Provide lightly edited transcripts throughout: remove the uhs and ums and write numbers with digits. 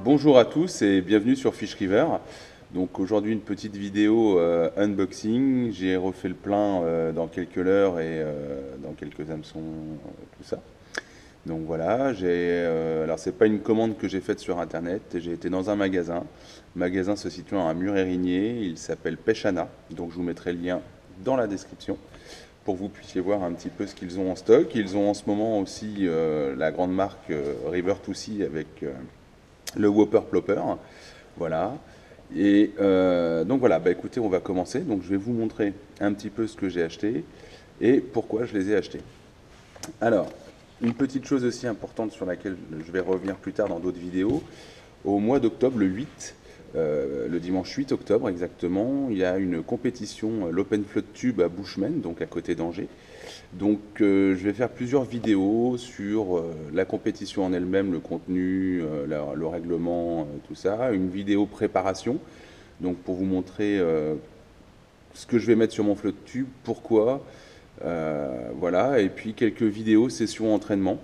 Bonjour à tous et bienvenue sur Fish River. Donc aujourd'hui une petite vidéo unboxing. J'ai refait le plein dans quelques leurres et dans quelques hameçons, tout ça. Donc voilà, alors c'est pas une commande que j'ai faite sur internet, j'ai été dans un magasin se situant à Mur-Érigné, il s'appelle Pêche-Anna, donc je vous mettrai le lien dans la description pour que vous puissiez voir un petit peu ce qu'ils ont en stock. Ils ont en ce moment aussi la grande marque River to Sea avec le Whopper Plopper, voilà. Et donc voilà, bah écoutez, on va commencer. Donc je vais vous montrer un petit peu ce que j'ai acheté et pourquoi je les ai achetés. Alors, une petite chose aussi importante sur laquelle je vais revenir plus tard dans d'autres vidéos. Au mois d'octobre, le dimanche 8 octobre exactement, il y a une compétition, l'Open Float Tube à Bushman, donc à côté d'Angers. Donc je vais faire plusieurs vidéos sur la compétition en elle-même, le contenu, le règlement, tout ça. Une vidéo préparation, donc pour vous montrer ce que je vais mettre sur mon float tube, pourquoi, voilà. Et puis quelques vidéos sessions entraînement,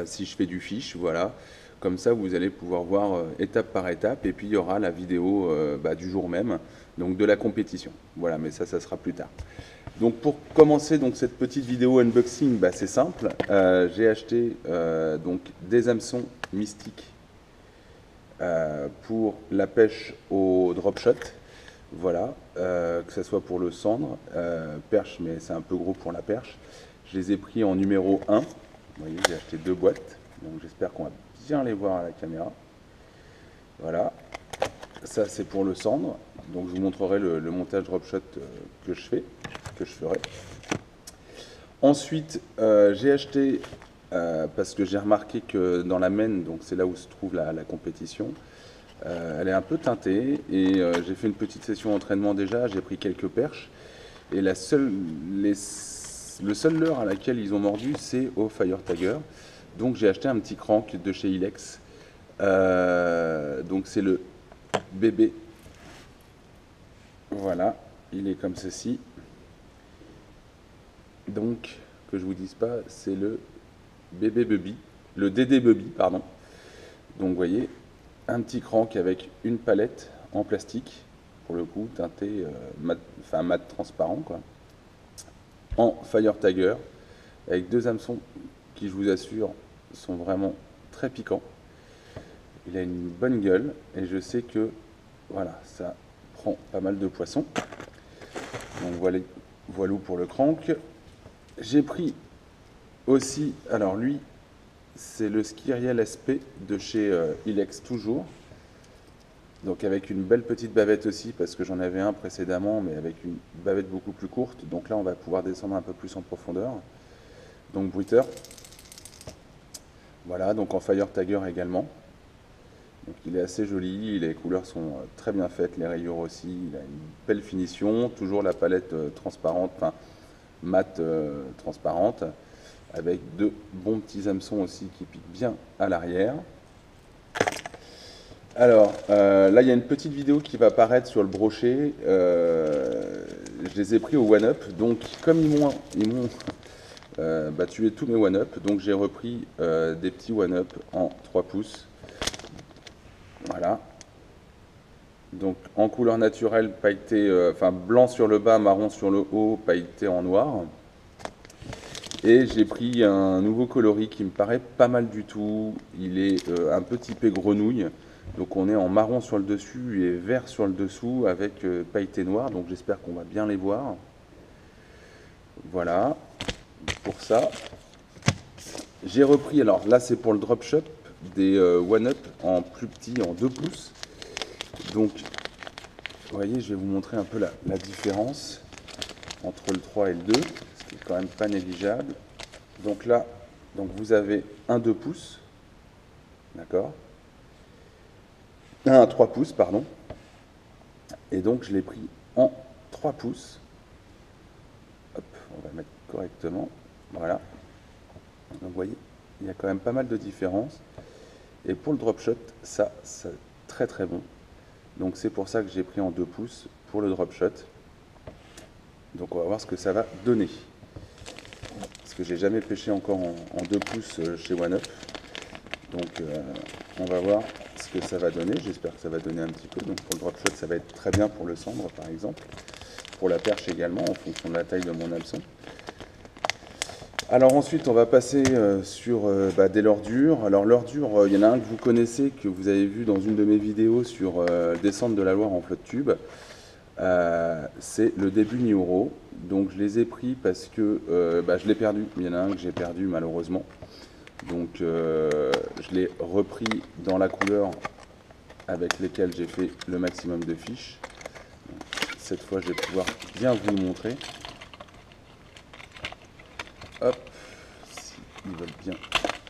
si je fais du fish, voilà. Comme ça, vous allez pouvoir voir étape par étape. Et puis il y aura la vidéo du jour même, donc de la compétition. Voilà, mais ça sera plus tard. Donc pour commencer donc cette petite vidéo unboxing, c'est simple. J'ai acheté donc des hameçons mystiques pour la pêche au drop shot. Voilà, que ce soit pour le cendre, perche, mais c'est un peu gros pour la perche. Je les ai pris en numéro 1. Vous voyez, j'ai acheté 2 boîtes. Donc j'espère qu'on va bien les voir à la caméra. Voilà, ça c'est pour le cendre. Donc je vous montrerai le montage drop shot que je ferai. Ensuite, j'ai acheté, parce que j'ai remarqué que dans la Maine, donc c'est là où se trouve la compétition, elle est un peu teintée et j'ai fait une petite session d'entraînement déjà, j'ai pris quelques perches et le seul leurre à laquelle ils ont mordu, c'est au Fire Tiger. Donc j'ai acheté un petit crank de chez Ilex. Donc c'est le bébé. Voilà, il est comme ceci. Donc, que je vous dise pas, c'est le bébé Bubby, le Dédé Bubby, pardon. Donc, vous voyez, un petit crank avec une palette en plastique, pour le coup, teinté mat transparent, quoi. En Fire Tiger, avec 2 hameçons qui, je vous assure, sont vraiment très piquants. Il a une bonne gueule et je sais que, voilà, ça prend pas mal de poissons. Donc, voilà pour le crank. J'ai pris aussi, alors lui, c'est le Skiriel SP de chez Ilex toujours. Donc avec une belle petite bavette aussi, parce que j'en avais un précédemment, mais avec une bavette beaucoup plus courte. Donc là, on va pouvoir descendre un peu plus en profondeur. Donc bruiteur. Voilà, donc en Fire Tiger également. Donc il est assez joli, les couleurs sont très bien faites, les rayures aussi, il a une belle finition. Toujours la palette transparente, enfin mat transparente, avec 2 bons petits hameçons aussi qui piquent bien à l'arrière. Alors là il y a une petite vidéo qui va apparaître sur le brochet. Je les ai pris au One Up, donc comme ils m'ont tué tous mes One Up, donc j'ai repris des petits One Up en 3 pouces. Voilà. Donc en couleur naturelle, pailleté, blanc sur le bas, marron sur le haut, pailleté en noir. Et j'ai pris un nouveau coloris qui me paraît pas mal du tout. Il est un peu typé grenouille. Donc on est en marron sur le dessus et vert sur le dessous avec pailleté noire. Donc j'espère qu'on va bien les voir. Voilà, pour ça. J'ai repris, alors là c'est pour le drop shot, des One Up en plus petit, en 2 pouces. Donc, vous voyez, je vais vous montrer un peu la différence entre le 3 et le 2, ce qui est quand même pas négligeable. Donc là, vous avez un 2 pouces, d'accord, un 3 pouces, pardon, et donc je l'ai pris en 3 pouces. Hop, on va mettre correctement, voilà. Donc vous voyez, il y a quand même pas mal de différences. Et pour le drop shot, ça c'est très très bon. Donc c'est pour ça que j'ai pris en 2 pouces pour le drop shot. Donc on va voir ce que ça va donner. Parce que j'ai jamais pêché encore en 2 pouces chez One Up. Donc on va voir ce que ça va donner. J'espère que ça va donner un petit peu. Donc pour le drop shot, ça va être très bien pour le cendre par exemple. Pour la perche également, en fonction de la taille de mon hameçon. Alors ensuite, on va passer sur des leurres durs. Alors leurres durs, il y en a un que vous connaissez, que vous avez vu dans une de mes vidéos sur descente de la Loire en flotte tube. C'est le début Nioro. Donc je les ai pris parce que je l'ai perdu. Il y en a un que j'ai perdu malheureusement. Donc je l'ai repris dans la couleur avec lesquelles j'ai fait le maximum de fiches. Donc, cette fois, je vais pouvoir bien vous le montrer. Hop, s'ils veulent bien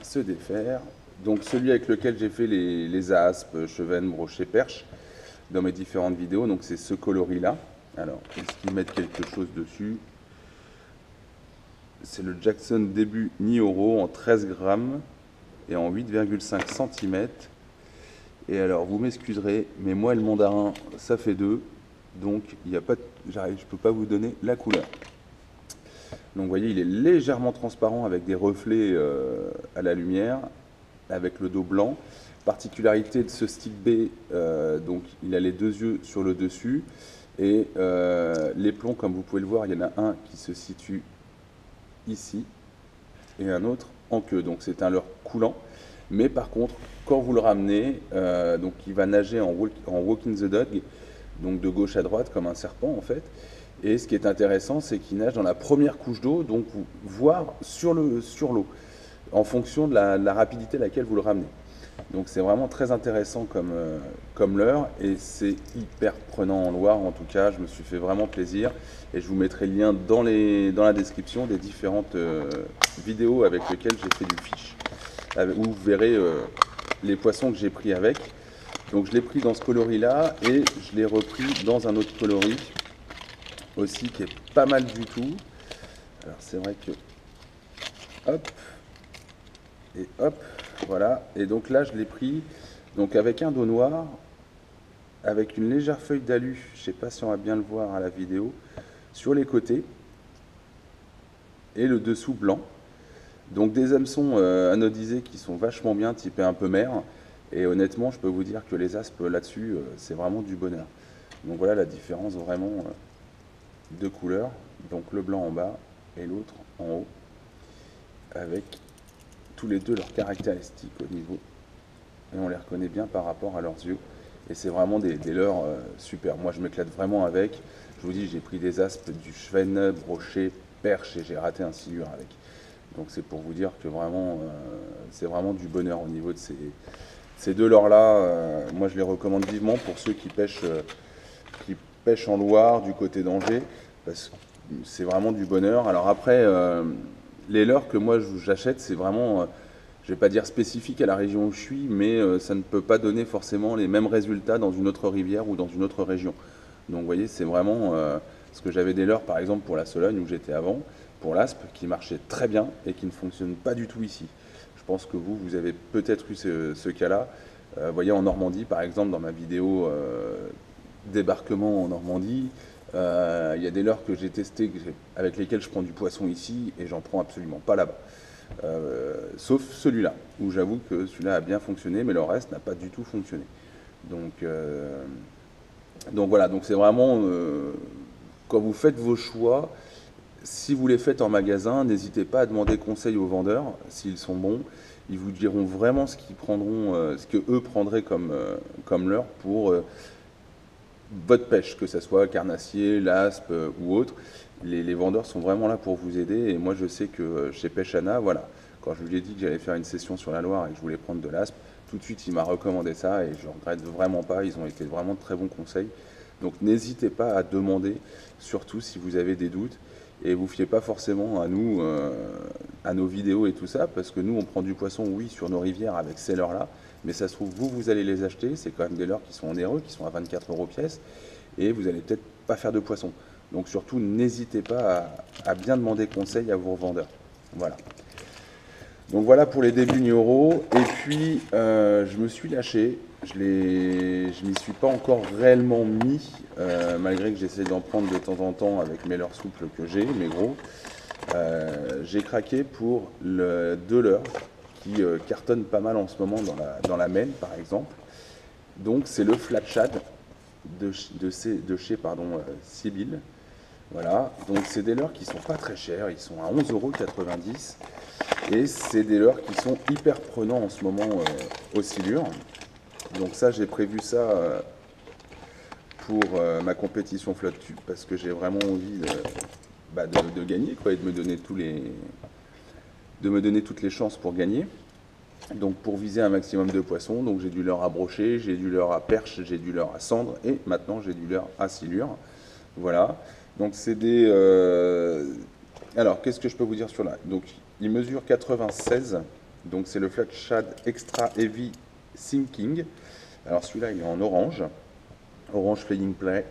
se défaire. Donc celui avec lequel j'ai fait les aspes, chevennes, brochets, perches dans mes différentes vidéos, donc c'est ce coloris-là. Alors, est-ce qu'ils mettent quelque chose dessus? C'est le Jackson début Nioro en 13 grammes et en 8,5 cm. Et alors, vous m'excuserez, mais moi, le mandarin, ça fait 2. Donc, il n'y a pas, je ne peux pas vous donner la couleur. Donc, vous voyez, il est légèrement transparent avec des reflets à la lumière, avec le dos blanc. Particularité de ce stick B, donc il a les 2 yeux sur le dessus. Et les plombs, comme vous pouvez le voir, il y en a un qui se situe ici et un autre en queue. Donc c'est un leurre coulant. Mais par contre, quand vous le ramenez, donc il va nager en walking the dog, donc de gauche à droite comme un serpent en fait. Et ce qui est intéressant, c'est qu'il nage dans la première couche d'eau, donc voire sur l'eau, en fonction de la rapidité à laquelle vous le ramenez. Donc c'est vraiment très intéressant comme leurre et c'est hyper prenant en Loire. En tout cas, je me suis fait vraiment plaisir et je vous mettrai le lien dans la description des différentes vidéos avec lesquelles j'ai fait du fish, où vous verrez les poissons que j'ai pris avec. Donc je l'ai pris dans ce coloris-là et je l'ai repris dans un autre coloris aussi qui est pas mal du tout. Alors c'est vrai que hop et hop. Voilà, et donc là je l'ai pris donc avec un dos noir, avec une légère feuille d'alu, je ne sais pas si on va bien le voir à la vidéo, sur les côtés, et le dessous blanc. Donc des hameçons anodisés qui sont vachement bien, typés un peu mer, et honnêtement je peux vous dire que les aspes là-dessus, c'est vraiment du bonheur. Donc voilà la différence vraiment de couleurs, donc le blanc en bas et l'autre en haut, avec tous les deux leurs caractéristiques au niveau, et on les reconnaît bien par rapport à leurs yeux, et c'est vraiment des leurres super. Moi je m'éclate vraiment avec. Je vous dis, j'ai pris des aspes, du chevenne, brochet, perche, et j'ai raté un silure avec. Donc c'est pour vous dire que vraiment c'est vraiment du bonheur au niveau de ces deux leurres là. Moi je les recommande vivement pour ceux qui pêchent en Loire du côté d'Angers, parce que c'est vraiment du bonheur. Alors après les leurres que moi j'achète, c'est vraiment, je ne vais pas dire spécifique à la région où je suis, mais ça ne peut pas donner forcément les mêmes résultats dans une autre rivière ou dans une autre région. Donc vous voyez, c'est vraiment, parce que j'avais des leurres par exemple pour la Sologne où j'étais avant, pour l'Aspe, qui marchait très bien et qui ne fonctionne pas du tout ici. Je pense que vous avez peut-être eu ce cas-là. Vous voyez, en Normandie par exemple, dans ma vidéo débarquement en Normandie, il y a des leurres que j'ai testés avec lesquels je prends du poisson ici et j'en prends absolument pas là-bas. Sauf celui-là, où j'avoue que celui-là a bien fonctionné, mais le reste n'a pas du tout fonctionné. Donc voilà, donc c'est vraiment, quand vous faites vos choix, si vous les faites en magasin, n'hésitez pas à demander conseil aux vendeurs, s'ils sont bons. Ils vous diront vraiment ce qu'ils prendront, ce que eux prendraient comme leurre pour votre pêche, que ce soit carnassier, l'aspe ou autre. Les vendeurs sont vraiment là pour vous aider. Et moi, je sais que chez Pêchana, voilà, quand je lui ai dit que j'allais faire une session sur la Loire et que je voulais prendre de l'aspe, tout de suite, il m'a recommandé ça et je ne regrette vraiment pas. Ils ont été vraiment de très bons conseils. Donc, n'hésitez pas à demander, surtout si vous avez des doutes. Et vous ne fiez pas forcément à nous, à nos vidéos et tout ça, parce que nous, on prend du poisson, oui, sur nos rivières avec ces leurres-là. Mais ça se trouve, vous allez les acheter. C'est quand même des leurres qui sont onéreux, qui sont à 24 € pièce. Et vous n'allez peut-être pas faire de poisson. Donc surtout, n'hésitez pas à bien demander conseil à vos revendeurs. Voilà. Donc voilà pour les débuts Nioro. Et puis je me suis lâché. Je m'y suis pas encore réellement mis, malgré que j'essaie d'en prendre de temps en temps avec mes leurres souples que j'ai, mes gros. J'ai craqué pour le 2 leurres qui cartonne pas mal en ce moment dans la Maine par exemple. Donc c'est le Flat Shad de chez Sibyl. Voilà, donc c'est des leurres qui sont pas très chers, ils sont à 11,90 € et c'est des leurres qui sont hyper prenants en ce moment au silure. Donc ça, j'ai prévu ça pour ma compétition flotte tube parce que j'ai vraiment envie de gagner quoi, et de me donner toutes les chances pour gagner. Donc pour viser un maximum de poissons, donc j'ai du leurre à brochet, j'ai du leurre à perche, j'ai du leurre à cendre et maintenant j'ai du leurre à silure. Voilà. Donc c'est des... Alors qu'est-ce que je peux vous dire sur là? Donc il mesure 96, donc c'est le Flat Shad Extra Heavy Sinking. Alors celui-là il est en orange Flying Prey.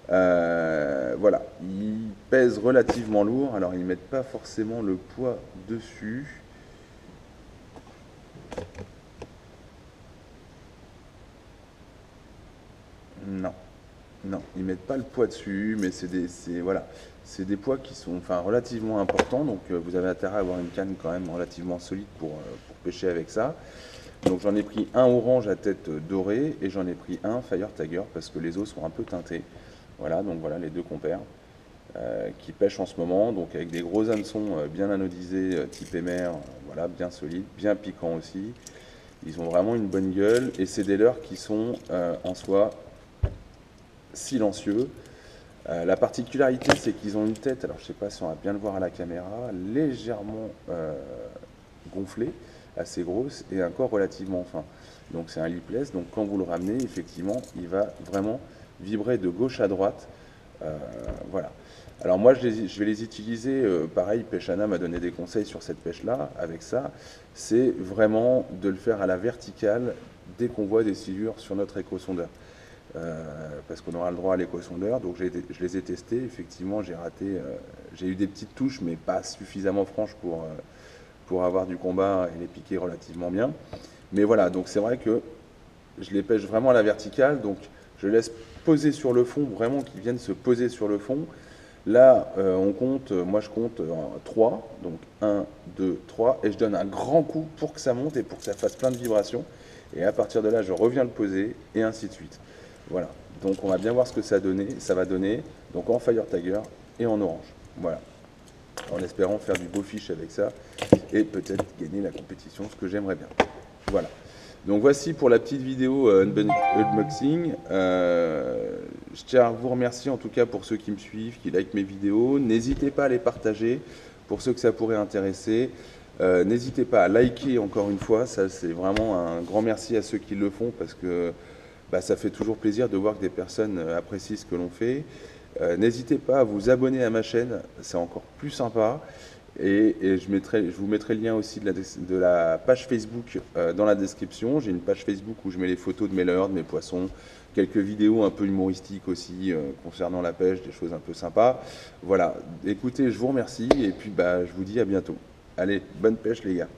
Voilà, il pèse relativement lourd, alors ils ne mettent pas forcément le poids dessus. Non, non, ils mettent pas le poids dessus, mais c'est des poids qui sont relativement importants, donc vous avez intérêt à avoir une canne quand même relativement solide pour pêcher avec ça. Donc j'en ai pris un orange à tête dorée et j'en ai pris un Fire Tiger parce que les eaux sont un peu teintées. Voilà, donc voilà les deux compères qui pêchent en ce moment, donc avec des gros hameçons bien anodisés type émer, voilà, bien solides, bien piquants aussi. Ils ont vraiment une bonne gueule et c'est des leurres qui sont en soi silencieux. La particularité, c'est qu'ils ont une tête, alors je ne sais pas si on va bien le voir à la caméra, légèrement gonflée, assez grosse, et un corps relativement fin. Donc c'est un lipless, donc quand vous le ramenez, effectivement, il va vraiment vibrer de gauche à droite. Voilà. Alors moi, je vais les utiliser, pareil, Pêchana m'a donné des conseils sur cette pêche-là, avec ça, c'est vraiment de le faire à la verticale dès qu'on voit des silures sur notre éco-sondeur. Parce qu'on aura le droit à l'éco-sondeur, donc je les ai testés, effectivement j'ai raté, j'ai eu des petites touches mais pas suffisamment franches pour avoir du combat et les piquer relativement bien. Mais voilà, donc c'est vrai que je les pêche vraiment à la verticale, donc je laisse poser sur le fond, vraiment qu'ils viennent se poser sur le fond. Là, moi je compte 3, donc 1, 2, 3, et je donne un grand coup pour que ça monte et pour que ça fasse plein de vibrations. Et à partir de là, je reviens le poser, et ainsi de suite. Voilà, donc on va bien voir ce que ça va donner, donc en Fire Tiger et en orange. Voilà, en espérant faire du beau fiche avec ça, et peut-être gagner la compétition, ce que j'aimerais bien. Voilà. Donc voici pour la petite vidéo unboxing. Je tiens à vous remercier en tout cas pour ceux qui me suivent, qui likent mes vidéos. N'hésitez pas à les partager pour ceux que ça pourrait intéresser. N'hésitez pas à liker encore une fois, ça c'est vraiment un grand merci à ceux qui le font parce que ça fait toujours plaisir de voir que des personnes apprécient ce que l'on fait. N'hésitez pas à vous abonner à ma chaîne, c'est encore plus sympa. Et je vous mettrai le lien aussi de la page Facebook dans la description. J'ai une page Facebook où je mets les photos de mes leurres, de mes poissons, quelques vidéos un peu humoristiques aussi concernant la pêche, des choses un peu sympas. Voilà, écoutez, je vous remercie et puis je vous dis à bientôt. Allez, bonne pêche les gars.